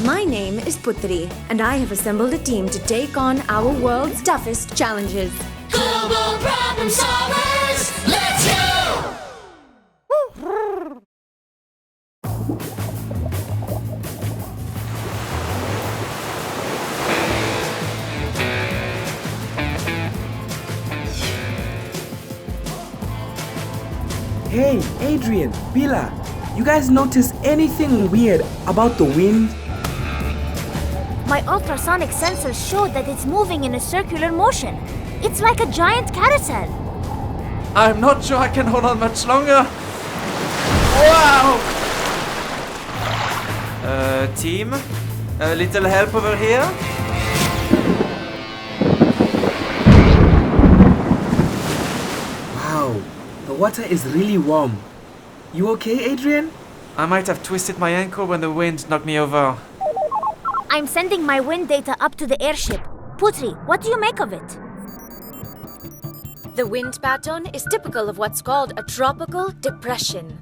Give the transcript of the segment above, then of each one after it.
My name is Putri, and I have assembled a team to take on our world's toughest challenges. Global problem solvers, let's go! Hey, Adrian, Bila, you guys notice anything weird about the wind? My ultrasonic sensors show that it's moving in a circular motion. It's like a giant carousel. I'm not sure I can hold on much longer. Wow! Team? A little help over here? Wow, the water is really warm. You okay, Adrian? I might have twisted my ankle when the wind knocked me over. I'm sending my wind data up to the airship. Putri, what do you make of it? The wind pattern is typical of what's called a tropical depression.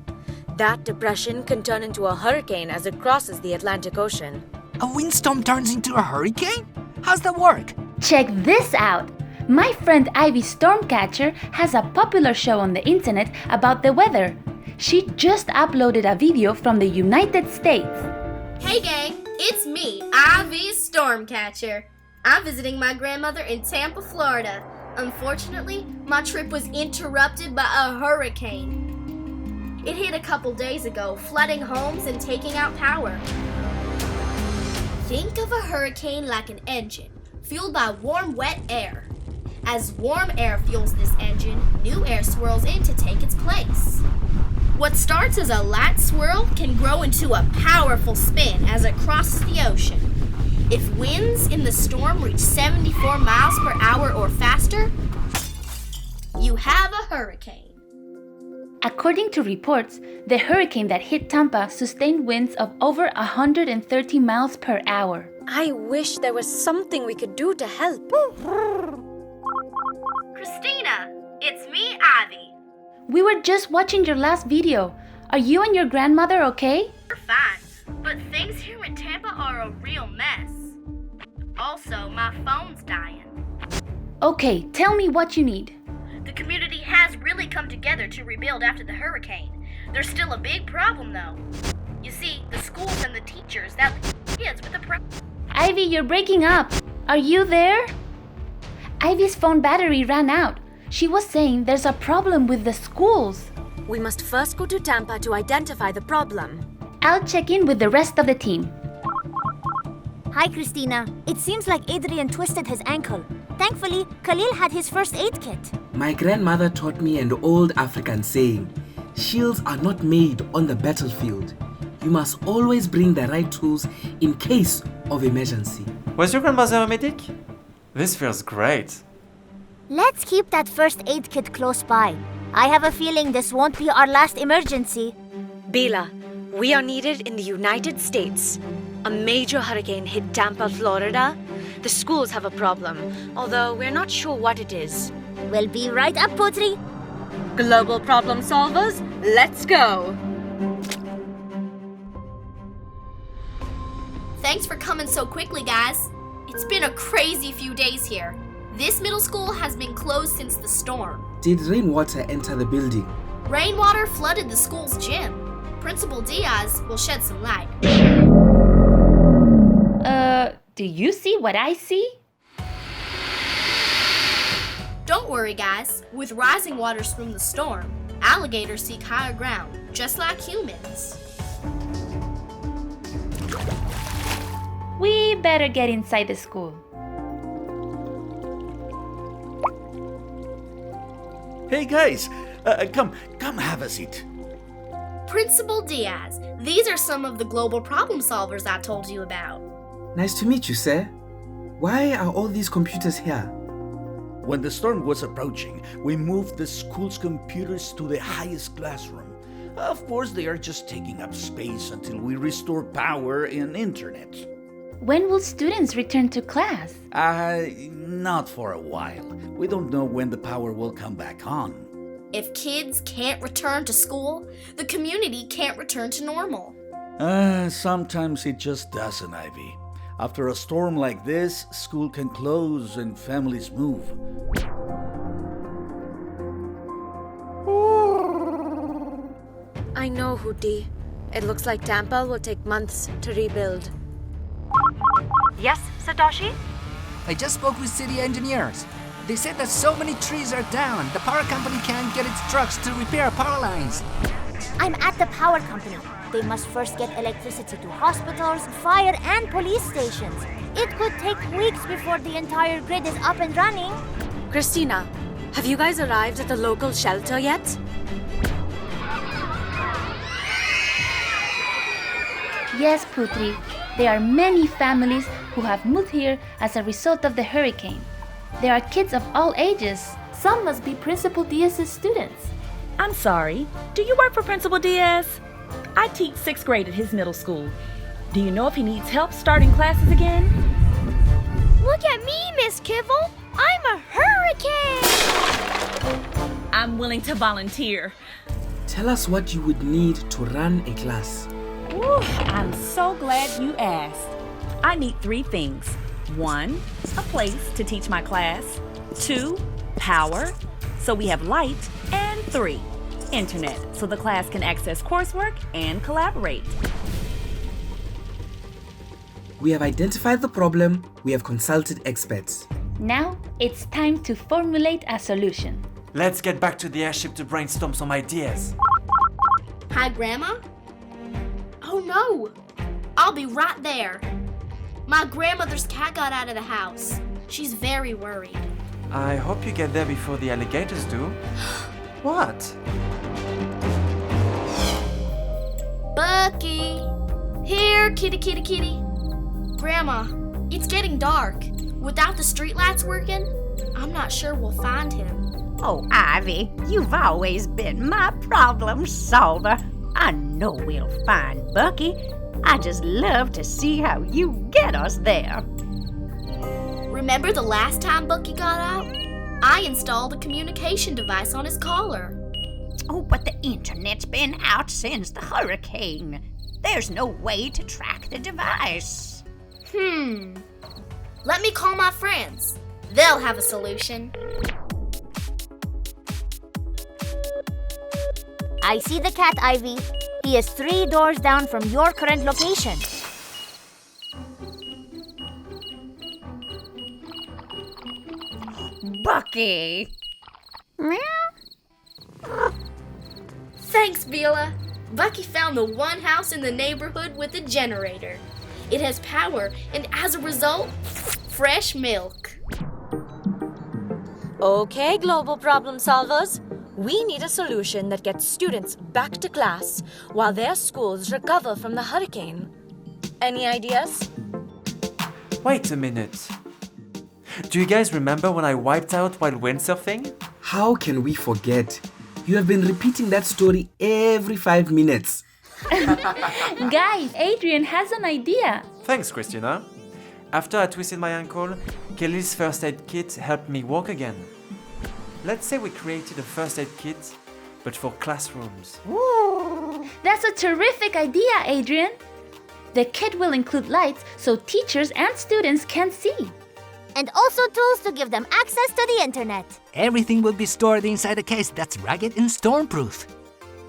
That depression can turn into a hurricane as it crosses the Atlantic Ocean. A windstorm turns into a hurricane? How's that work? Check this out! My friend Ivy Stormcatcher has a popular show on the internet about the weather. She just uploaded a video from the United States. Hey gang, it's me, Ivy Stormcatcher. I'm visiting my grandmother in Tampa, Florida. Unfortunately, my trip was interrupted by a hurricane. It hit a couple days ago, flooding homes and taking out power. Think of a hurricane like an engine, fueled by warm, wet air. As warm air fuels this engine, new air swirls in to take its place. What starts as a light swirl can grow into a powerful spin as it crosses the ocean. If winds in the storm reach 74 miles per hour or faster, you have a hurricane. According to reports, the hurricane that hit Tampa sustained winds of over 130 miles per hour. I wish there was something we could do to help. Christina, it's me, Ivy. We were just watching your last video. Are you and your grandmother okay? We're fine, but things here in Tampa are a real mess. Also, my phone's dying. Okay, tell me what you need. The community has really come together to rebuild after the hurricane. There's still a big problem, though. You see, the schools and the teachers that kids with the Ivy, you're breaking up. Are you there? Ivy's phone battery ran out. She was saying there's a problem with the schools. We must first go to Tampa to identify the problem. I'll check in with the rest of the team. Hi, Christina. It seems like Adrian twisted his ankle. Thankfully, Khalil had his first aid kit. My grandmother taught me an old African saying, shields are not made on the battlefield. You must always bring the right tools in case of emergency. Was your grandmother a medic? This feels great. Let's keep that first aid kit close by. I have a feeling this won't be our last emergency. Bila, we are needed in the United States. A major hurricane hit Tampa, Florida. The schools have a problem, although we're not sure what it is. We'll be right up, Putri. Global problem solvers, let's go! Thanks for coming so quickly, guys. It's been a crazy few days here. This middle school has been closed since the storm. Did rainwater enter the building? Rainwater flooded the school's gym. Principal Diaz will shed some light. Do you see what I see? Don't worry, guys. With rising waters from the storm, alligators seek higher ground, just like humans. We better get inside the school. Hey guys, come have a seat. Principal Diaz, these are some of the global problem solvers I told you about. Nice to meet you, sir. Why are all these computers here? When the storm was approaching, we moved the school's computers to the highest classroom. Of course, they are just taking up space until we restore power and internet. When will students return to class? Not for a while. We don't know when the power will come back on. If kids can't return to school, the community can't return to normal. Sometimes it just doesn't, Ivy. After a storm like this, school can close and families move. I know, Hootie. It looks like Tampa will take months to rebuild. Yes, Satoshi? I just spoke with city engineers. They said that so many trees are down, the power company can't get its trucks to repair power lines. I'm at the power company. They must first get electricity to hospitals, fire, and police stations. It could take weeks before the entire grid is up and running. Christina, have you guys arrived at the local shelter yet? Yes, Putri. There are many families who have moved here as a result of the hurricane. There are kids of all ages. Some must be Principal Diaz's students. I'm sorry, do you work for Principal Diaz? I teach 6th grade at his middle school. Do you know if he needs help starting classes again? Look at me, Miss Kibble. I'm a hurricane! I'm willing to volunteer. Tell us what you would need to run a class. Whew, I'm so glad you asked. I need 3 things. 1, a place to teach my class. 2, power, so we have light. And 3, internet, so the class can access coursework and collaborate. We have identified the problem, we have consulted experts. Now it's time to formulate a solution. Let's get back to the airship to brainstorm some ideas. Hi, Grandma? Oh no! I'll be right there. My grandmother's cat got out of the house. She's very worried. I hope you get there before the alligators do. What? Bucky! Here, kitty, kitty, kitty. Grandma, it's getting dark. Without the streetlights working, I'm not sure we'll find him. Oh, Ivy, you've always been my problem solver. I know we'll find Bucky. I just love to see how you get us there. Remember the last time Bucky got out? I installed a communication device on his collar. Oh, but the internet's been out since the hurricane. There's no way to track the device. Let me call my friends. They'll have a solution. I see the cat, Ivy. He is 3 doors down from your current location. Bucky! Thanks, Vila. Bucky found the one house in the neighborhood with a generator. It has power, and as a result, fresh milk. Okay, global problem solvers. We need a solution that gets students back to class while their schools recover from the hurricane. Any ideas? Wait a minute. Do you guys remember when I wiped out while windsurfing? How can we forget? You have been repeating that story every 5 minutes. Guys, Adrian has an idea. Thanks, Christina. After I twisted my ankle, Kelly's first aid kit helped me walk again. Let's say we created a first aid kit, but for classrooms. That's a terrific idea, Adrian. The kit will include lights so teachers and students can see. And also tools to give them access to the internet. Everything will be stored inside a case that's rugged and stormproof.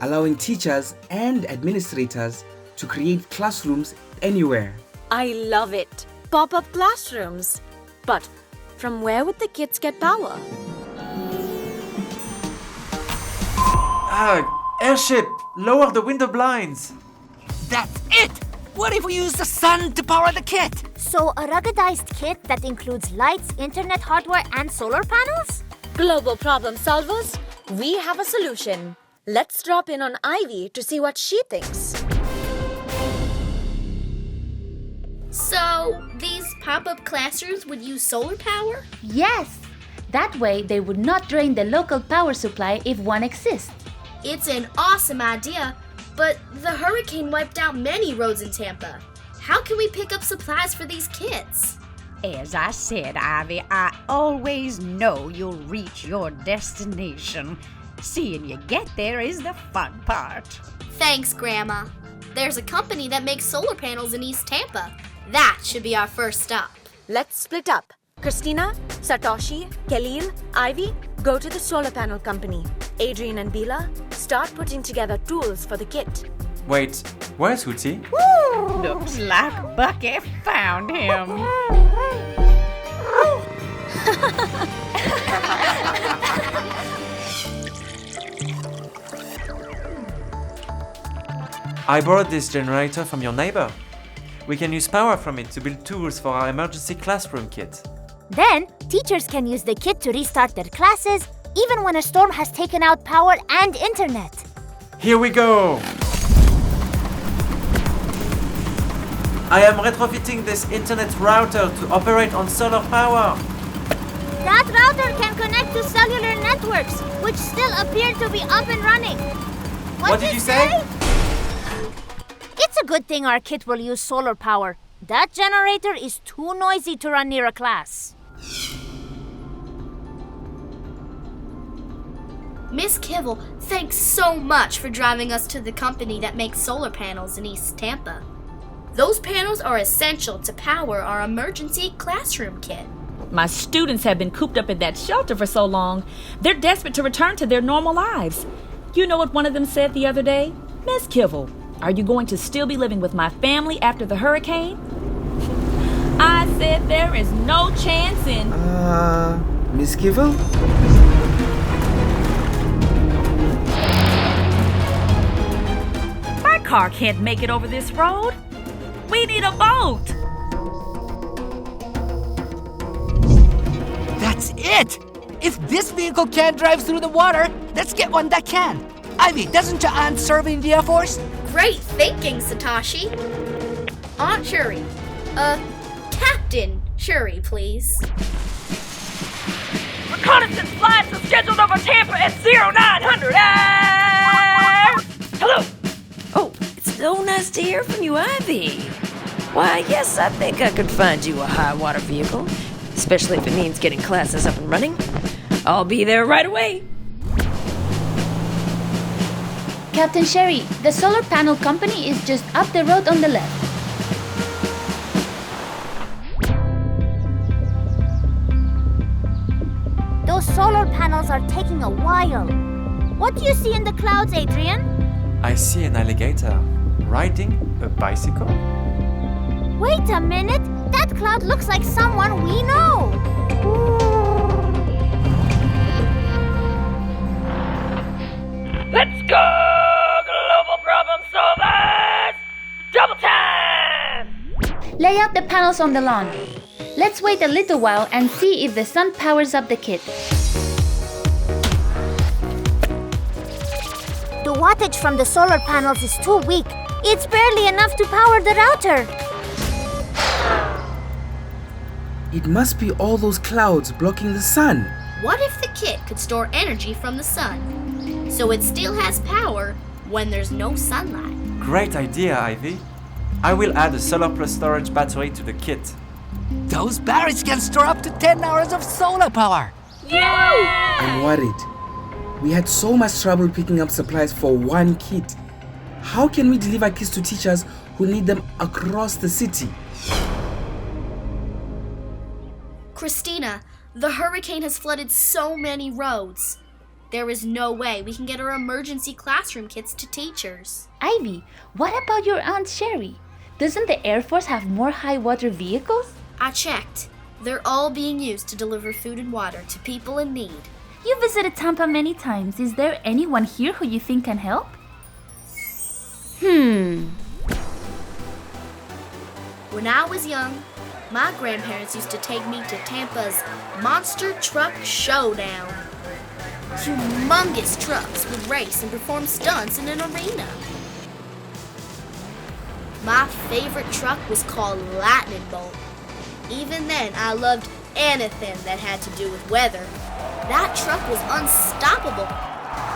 Allowing teachers and administrators to create classrooms anywhere. I love it. Pop-up classrooms. But from where would the kids get power? Airship! Lower the window blinds! That's it! What if we use the sun to power the kit? So a ruggedized kit that includes lights, internet hardware, and solar panels? Global problem solvers, we have a solution. Let's drop in on Ivy to see what she thinks. So, these pop-up classrooms would use solar power? Yes. That way they would not drain the local power supply if one exists. It's an awesome idea, but the hurricane wiped out many roads in Tampa. How can we pick up supplies for these kids? As I said, Ivy, I always know you'll reach your destination. Seeing you get there is the fun part. Thanks, Grandma. There's a company that makes solar panels in East Tampa. That should be our first stop. Let's split up. Christina, Satoshi, Khalil, Ivy, go to the solar panel company. Adrian and Bila, start putting together tools for the kit. Wait, where's Hootie? Looks like Bucky found him. I borrowed this generator from your neighbor. We can use power from it to build tools for our emergency classroom kit. Then, teachers can use the kit to restart their classes, even when a storm has taken out power and internet. Here we go! I am retrofitting this internet router to operate on solar power. That router can connect to cellular networks, which still appear to be up and running. What did you say? It's a good thing our kit will use solar power. That generator is too noisy to run near a class. Miss Kibble, thanks so much for driving us to the company that makes solar panels in East Tampa. Those panels are essential to power our emergency classroom kit. My students have been cooped up in that shelter for so long, they're desperate to return to their normal lives. You know what one of them said the other day? Miss Kibble, are you going to still be living with my family after the hurricane? I said there is no chance in... Miss Kivel? My car can't make it over this road. We need a boat. That's it! If this vehicle can't drive through the water, let's get one that can. Ivy, doesn't your aunt serve in the Air Force? Great thinking, Satoshi. Aunt Shuri. Captain Shuri, please. Reconnaissance flights are scheduled over Tampa at 0900 hours. Hello. Oh, it's so nice to hear from you, Ivy. Why, yes, I think I could find you a high water vehicle, especially if it means getting classes up and running. I'll be there right away. Captain Sherry, the solar panel company is just up the road on the left. Those solar panels are taking a while. What do you see in the clouds, Adrian? I see an alligator riding a bicycle. Wait a minute! That cloud looks like someone we know! Let's go, global problem solvers! Double time! Lay out the panels on the lawn. Let's wait a little while and see if the sun powers up the kit. The wattage from the solar panels is too weak. It's barely enough to power the router. It must be all those clouds blocking the sun. What if the kit could store energy from the sun, so it still has power when there's no sunlight? Great idea, Ivy. I will add a solar plus storage battery to the kit. Those batteries can store up to 10 hours of solar power. I'm worried. We had so much trouble picking up supplies for one kit. How can we deliver kits to teachers who need them across the city? Christina, the hurricane has flooded so many roads. There is no way we can get our emergency classroom kits to teachers. Ivy, what about your Aunt Sherry? Doesn't the Air Force have more high water vehicles? I checked. They're all being used to deliver food and water to people in need. You visited Tampa many times. Is there anyone here who you think can help? When I was young, my grandparents used to take me to Tampa's Monster Truck Showdown. Humongous trucks would race and perform stunts in an arena. My favorite truck was called Lightning Bolt. Even then, I loved anything that had to do with weather. That truck was unstoppable,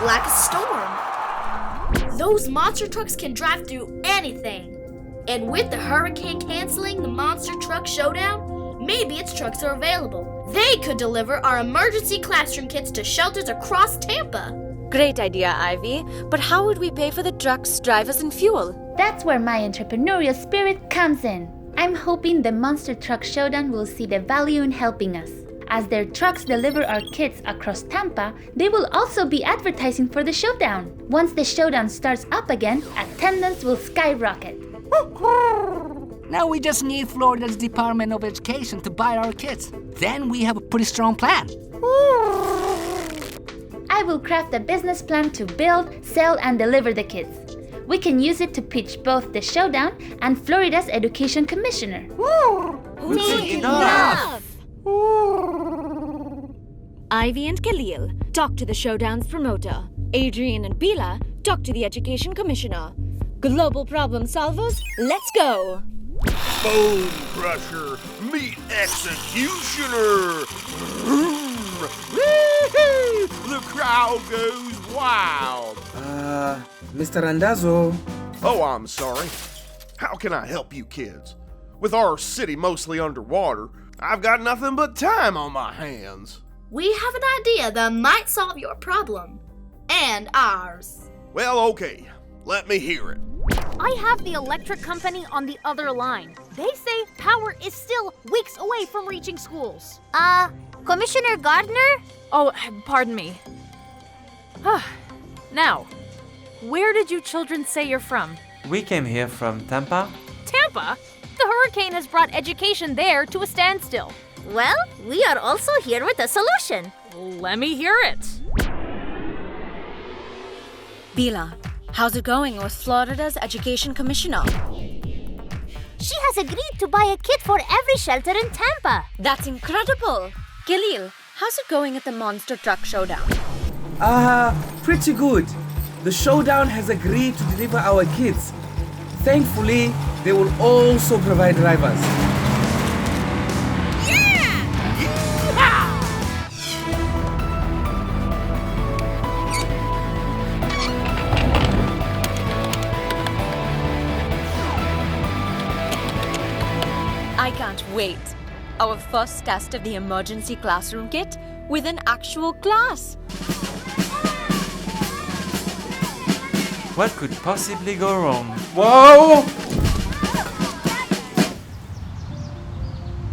like a storm. Those monster trucks can drive through anything. And with the hurricane canceling the Monster Truck Showdown, maybe its trucks are available. They could deliver our emergency classroom kits to shelters across Tampa. Great idea, Ivy. But how would we pay for the trucks, drivers, and fuel? That's where my entrepreneurial spirit comes in. I'm hoping the Monster Truck Showdown will see the value in helping us. As their trucks deliver our kits across Tampa, they will also be advertising for the showdown. Once the showdown starts up again, attendance will skyrocket. Now we just need Florida's Department of Education to buy our kits. Then we have a pretty strong plan. I will craft a business plan to build, sell, and deliver the kits. We can use it to pitch both the showdown and Florida's Education Commissioner. Enough! Ivy and Khalil, talk to the showdown's promoter. Adrian and Bila, talk to the Education Commissioner. Global problem solvers, let's go! Bone crusher, meat executioner! The crowd goes wild! Mr. Randazzo. Oh, I'm sorry. How can I help you kids? With our city mostly underwater, I've got nothing but time on my hands. We have an idea that might solve your problem. And ours. Well, okay. Let me hear it. I have the electric company on the other line. They say power is still weeks away from reaching schools. Commissioner Gardner? Oh, pardon me. Now, where did you children say you're from? We came here from Tampa. Tampa? The hurricane has brought education there to a standstill. Well, we are also here with a solution. Let me hear it. Bila, how's it going with Florida's Education Commissioner? She has agreed to buy a kit for every shelter in Tampa. That's incredible! Khalil, how's it going at the Monster Truck Showdown? Pretty good. The showdown has agreed to deliver our kits. Thankfully, they will also provide drivers. I can't wait. Our first test of the emergency classroom kit with an actual class. What could possibly go wrong? Whoa!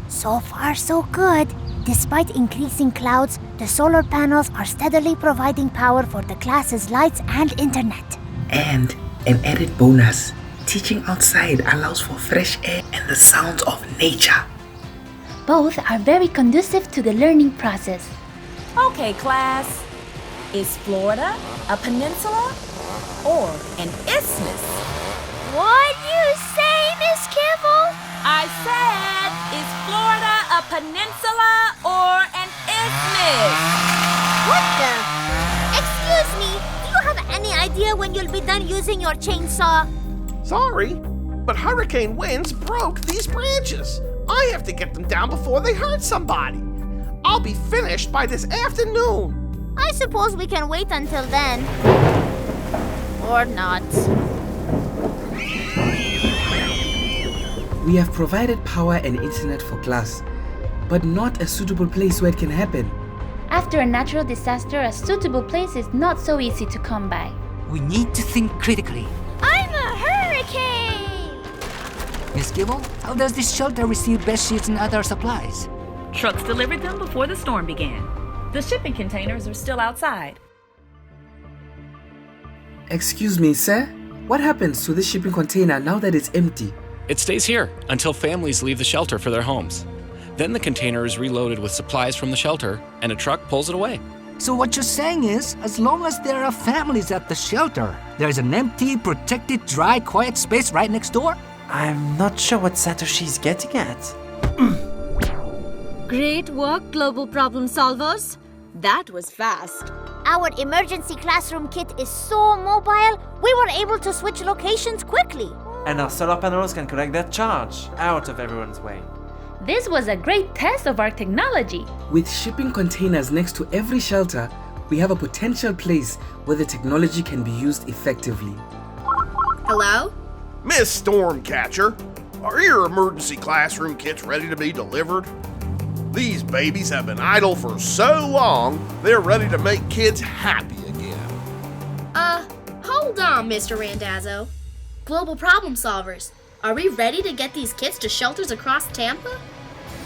So far, so good. Despite increasing clouds, the solar panels are steadily providing power for the class's lights and internet. And an added bonus. Teaching outside allows for fresh air and the sounds of nature. Both are very conducive to the learning process. Okay, class. Is Florida a peninsula or an isthmus? What you say, Miss Kibble? I said, is Florida a peninsula or an isthmus? What the? Excuse me, do you have any idea when you'll be done using your chainsaw? Sorry, but hurricane winds broke these branches. I have to get them down before they hurt somebody. I'll be finished by this afternoon. I suppose we can wait until then. Or not. We have provided power and internet for class, but not a suitable place where it can happen. After a natural disaster, a suitable place is not so easy to come by. We need to think critically. I'm a hurricane! Miss Gibble, how does this shelter receive bed sheets and other supplies? Trucks delivered them before the storm began. The shipping containers are still outside. Excuse me, sir? What happens to this shipping container now that it's empty? It stays here until families leave the shelter for their homes. Then the container is reloaded with supplies from the shelter and a truck pulls it away. So what you're saying is, as long as there are families at the shelter, there's an empty, protected, dry, quiet space right next door? I'm not sure what Satoshi's getting at. Great work, global problem solvers. That was fast. Our emergency classroom kit is so mobile, we were able to switch locations quickly. And our solar panels can collect their charge out of everyone's way. This was a great test of our technology. With shipping containers next to every shelter, we have a potential place where the technology can be used effectively. Hello? Miss Stormcatcher, are your emergency classroom kits ready to be delivered? These babies have been idle for so long, they're ready to make kids happy again. Hold on, Mr. Randazzo. Global problem solvers, are we ready to get these kids to shelters across Tampa?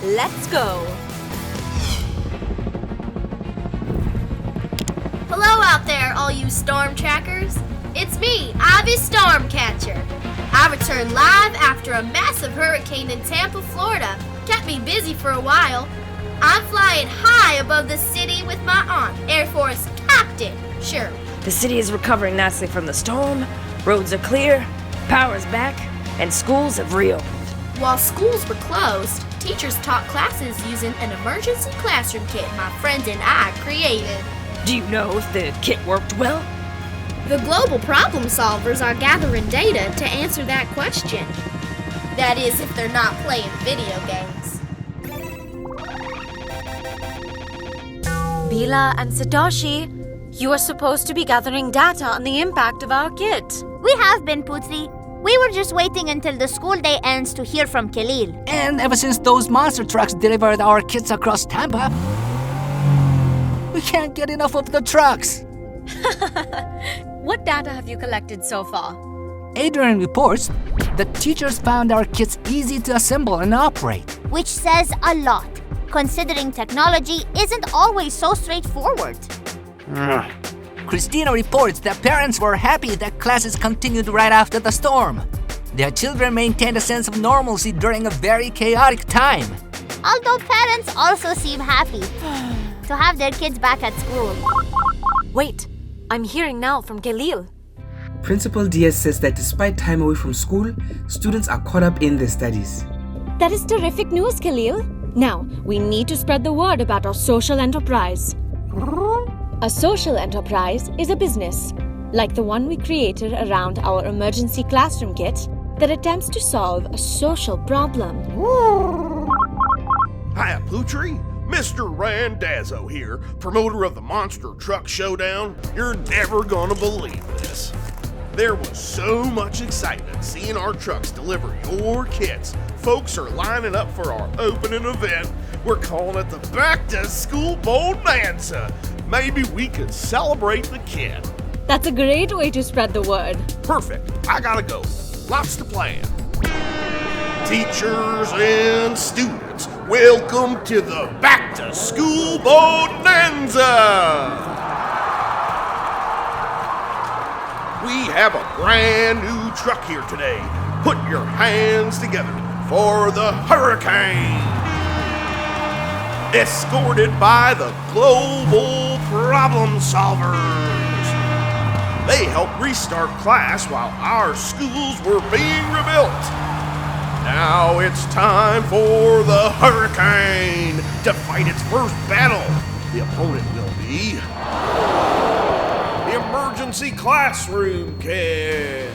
Let's go. Hello out there, all you storm trackers. It's me, Ivy Stormcatcher. I returned live after a massive hurricane in Tampa, Florida kept me busy for a while. I'm flying high above the city with my aunt, Air Force Captain Shirley. The city is recovering nicely from the storm, roads are clear, power's back, and schools have reopened. While schools were closed, teachers taught classes using an emergency classroom kit my friend and I created. Do you know if the kit worked well? The global problem solvers are gathering data to answer that question. That is, if they're not playing video games. Bila and Satoshi, you are supposed to be gathering data on the impact of our kit. We have been, Putri. We were just waiting until the school day ends to hear from Khalil. And ever since those monster trucks delivered our kits across Tampa, we can't get enough of the trucks. What data have you collected so far? Adrian reports that teachers found our kits easy to assemble and operate. Which says a lot, considering technology isn't always so straightforward. Christina reports that parents were happy that classes continued right after the storm. Their children maintained a sense of normalcy during a very chaotic time. Although parents also seem happy to have their kids back at school. Wait, I'm hearing now from Khalil. Principal Diaz says that despite time away from school, students are caught up in their studies. That is terrific news, Khalil. Now, we need to spread the word about our social enterprise. A social enterprise is a business, like the one we created around our emergency classroom kit, that attempts to solve a social problem. Hiya, Putri. Mr. Randazzo here, promoter of the Monster Truck Showdown. You're never gonna believe this. There was so much excitement seeing our trucks deliver your kits. Folks are lining up for our opening event. We're calling it the Back to School Bonanza. Maybe we could celebrate the kid. That's a great way to spread the word. Perfect. I gotta go. Lots to plan. Teachers and students, welcome to the Back to School Bonanza! We have a brand new truck here today. Put your hands together for the Hurricane! Escorted by the Global Problem Solvers. They helped restart class while our schools were being rebuilt. Now it's time for the Hurricane to fight its first battle. The opponent will be the Emergency Classroom Kid.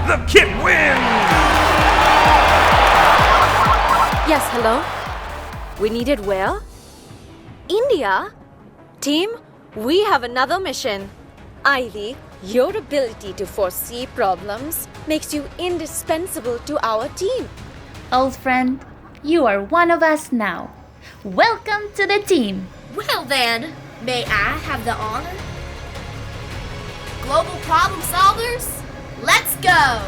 The kid wins! Yes, hello? We needed where? India? Team, we have another mission. Ivy, your ability to foresee problems makes you indispensable to our team. Old friend, you are one of us now. Welcome to the team. Well then, may I have the honor? Global problem solvers, let's go!